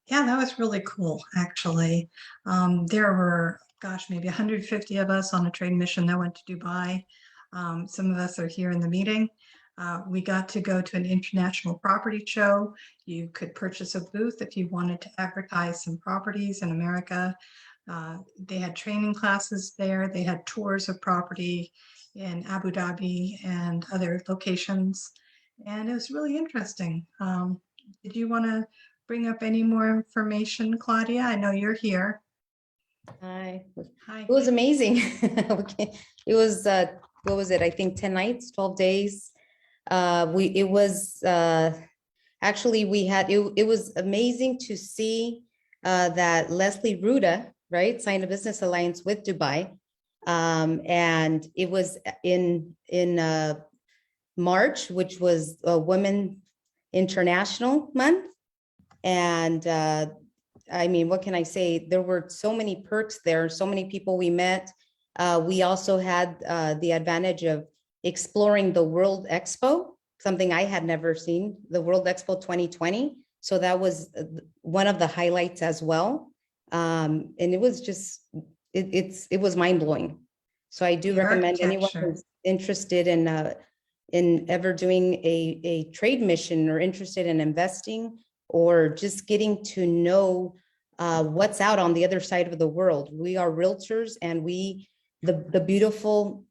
Yeah, that was really cool, actually. There were, gosh, maybe 150 of us on a trade mission that went to Dubai. Some of us are here in the meeting. We got to go to an international property show. You could purchase a booth if you wanted to advertise some properties in America. They had training classes there. They had tours of property in Abu Dhabi and other locations. And it was really interesting. Did you want to bring up any more information, Claudia? I know you're here. Hi. Hi. It was amazing. Okay. It was what was it? I think 10 nights, 12 days. It was actually we had it was amazing to see that Leslie Ruda, right, signed a business alliance with Dubai. And it was in March, which was a Women International Month. And I mean, what can I say? There were so many perks there, so many people we met. We also had the advantage of exploring the World Expo, something I had never seen, the World Expo 2020. So that was one of the highlights as well. And it was just, it was mind blowing. So I do recommend anyone who's interested in ever doing a trade mission or interested in investing or just getting to know what's out on the other side of the world. We are realtors, and the beautiful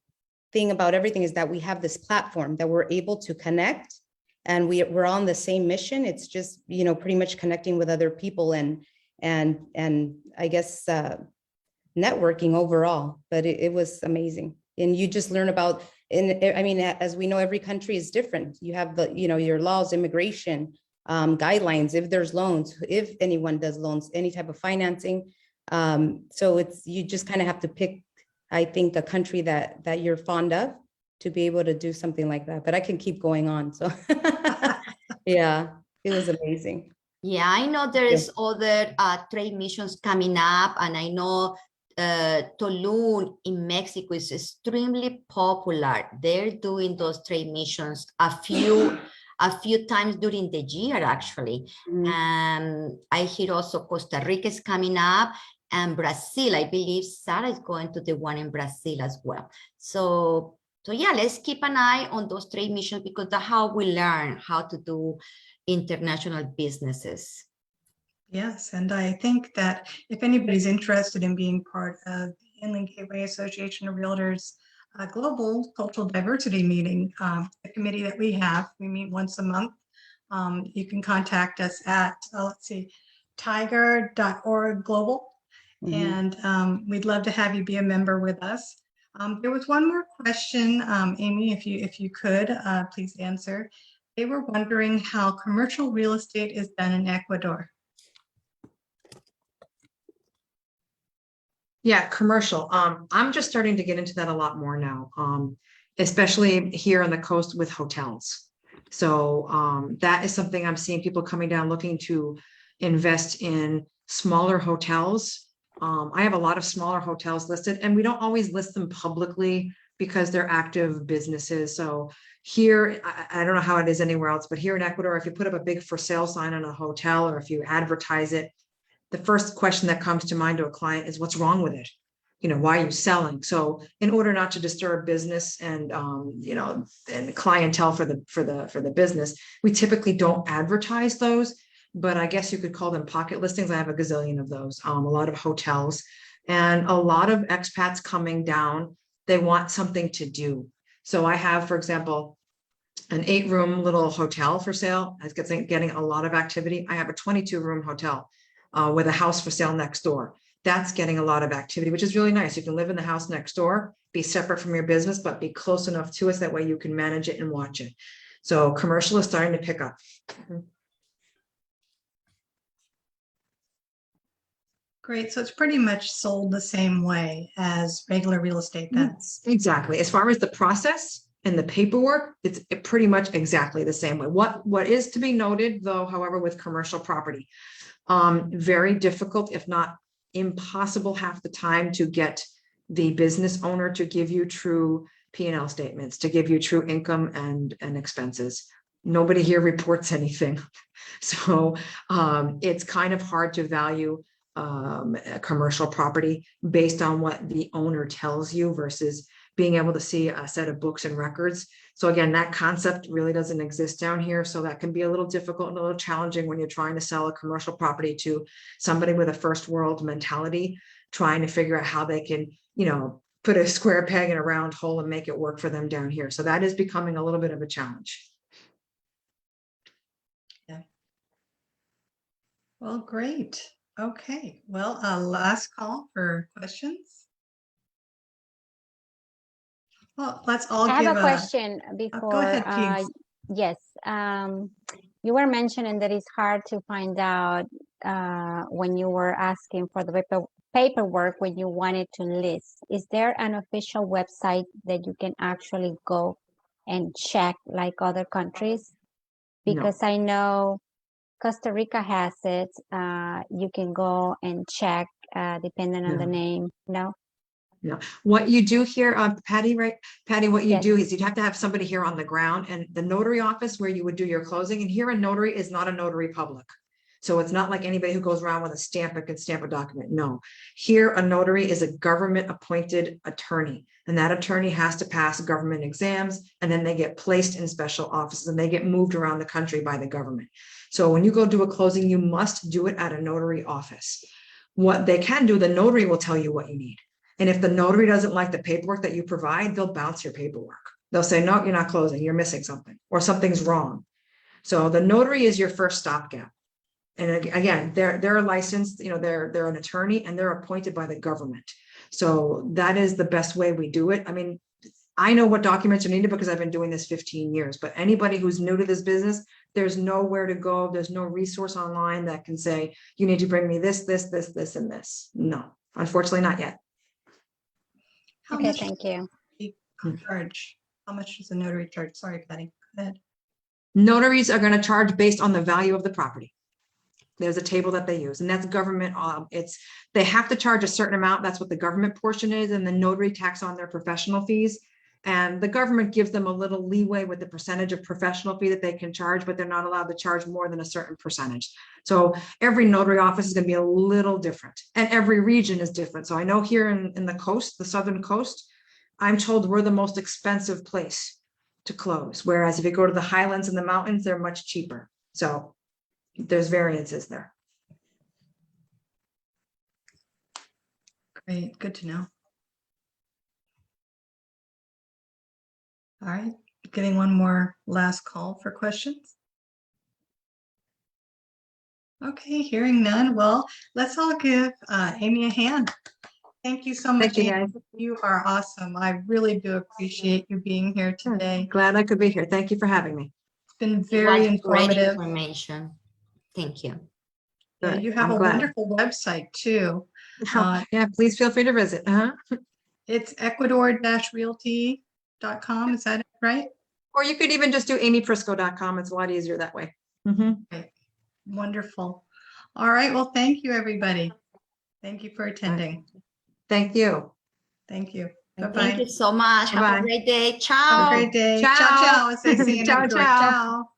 thing about everything is that we have this platform that we're able to connect, and we're on the same mission. It's just, you know, pretty much connecting with other people and I guess networking overall. But it was amazing, and you just learn about. And I mean, as we know, every country is different. You have the, you know, your laws, immigration, guidelines, if there's loans, if anyone does loans, any type of financing. So you just kind of have to pick, I think, a country that you're fond of to be able to do something like that. But I can keep going on. So yeah, it was amazing. Yeah, I know there is other trade missions coming up, and I know Tulum in Mexico is extremely popular. They're doing those trade missions a few times during the year, actually. I hear also Costa Rica is coming up, and Brazil. I believe Sarah is going to the one in Brazil as well. So yeah, let's keep an eye on those trade missions, because that's how we learn how to do international businesses. Yes, and I think that if anybody's interested in being part of the Inland Gateway Association of Realtors Global Cultural Diversity Meeting, the committee that we have, we meet once a month. You can contact us at, let's see, TIGAR.org global, and we'd love to have you be a member with us. There was one more question, Amy, if you could, please answer. They were wondering how commercial real estate is done in Ecuador. Yeah, commercial. I'm just starting to get into that a lot more now, especially here on the coast with hotels. So that is something I'm seeing people coming down looking to invest in smaller hotels. I have a lot of smaller hotels listed, and we don't always list them publicly because they're active businesses. So here, I don't know how it is anywhere else, but here in Ecuador, if you put up a big for sale sign on a hotel or if you advertise it, the first question that comes to mind to a client is, what's wrong with it? You know, why are you selling? So in order not to disturb business and you know, and clientele for the business, we typically don't advertise those, but I guess you could call them pocket listings. I have a gazillion of those, a lot of hotels and a lot of expats coming down. They want something to do. So I have, for example, an 8-room little hotel for sale. It's getting a lot of activity. I have a 22-room hotel with a house for sale next door. That's getting a lot of activity, which is really nice. You can live in the house next door, be separate from your business, but be close enough to us. That way you can manage it and watch it. So commercial is starting to pick up. Great. So it's pretty much sold the same way as regular real estate then. Exactly. As far as the process and the paperwork, it's pretty much exactly the same way. What is to be noted though, however, with commercial property, very difficult, if not impossible half the time to get the business owner to give you true P&L statements, to give you true income and expenses. Nobody here reports anything. So it's kind of hard to value a commercial property based on what the owner tells you versus being able to see a set of books and records. So again, that concept really doesn't exist down here. So that can be a little difficult and a little challenging when you're trying to sell a commercial property to somebody with a first world mentality, trying to figure out how they can, you know, put a square peg in a round hole and make it work for them down here. So that is becoming a little bit of a challenge. Yeah. Well, great. Okay. Well, last call for questions. Well, let's all I give have a question go before. ahead, please. Yes. You were mentioning that it's hard to find out when you were asking for the paperwork when you wanted to list. Is there an official website that you can actually go and check like other countries? Because I know Costa Rica has it. You can go and check depending on the name. No? No, what you do here, Patty, right? Patty, what you Yes. do is you'd have to have somebody here on the ground, and the notary office where you would do your closing. And here a notary is not a notary public. So it's not like anybody who goes around with a stamp and can stamp a document. No, here a notary is a government appointed attorney, and that attorney has to pass government exams, and then they get placed in special offices and they get moved around the country by the government. So when you go do a closing, you must do it at a notary office. What they can do, the notary will tell you what you need. And if the notary doesn't like the paperwork that you provide, they'll bounce your paperwork. They'll say, no, you're not closing, you're missing something, or something's wrong. So the notary is your first stopgap. And again, they're licensed, you know, they're an attorney and they're appointed by the government. So that is the best way we do it. I mean, I know what documents are needed because I've been doing this 15 years, but anybody who's new to this business, there's nowhere to go. There's no resource online that can say, you need to bring me this, and this. No, unfortunately not yet. How Okay, much thank you. does he charge? How much does a notary charge? Sorry, Patty. Go ahead. Notaries are going to charge based on the value of the property. There's a table that they use, and that's government. They have to charge a certain amount. That's what the government portion is, and the notary tax on their professional fees. And the government gives them a little leeway with the percentage of professional fee that they can charge, but they're not allowed to charge more than a certain percentage. So every notary office is going to be a little different, and every region is different. So I know here in the coast, the southern coast, I'm told we're the most expensive place to close. Whereas if you go to the highlands and the mountains, they're much cheaper. So there's variances there. Great. Good to know. All right. Getting one more last call for questions. Okay, hearing none. Well, let's all give Amy a hand. Thank you so much, Thank you, Amy. guys. You are awesome. I really do appreciate you being here today. Glad I could be here. Thank you for having me. It's been It very was great informative. information. Thank you. Yeah, Good. you have I'm a glad. wonderful website too. Yeah, please feel free to visit. It's ecuador-realty.com. Is that right? Or you could even just do amyprisco.com. It's a lot easier that way. Mhm. Right. Wonderful. All right. Well, thank you, everybody. Thank you for attending. Thank you. Thank you. Thank Bye-bye. you so much. Have Bye-bye. a great day. Have a Ciao. great day. Ciao. Ciao, ciao, as they say in Ciao, Ecuador. ciao. Ciao.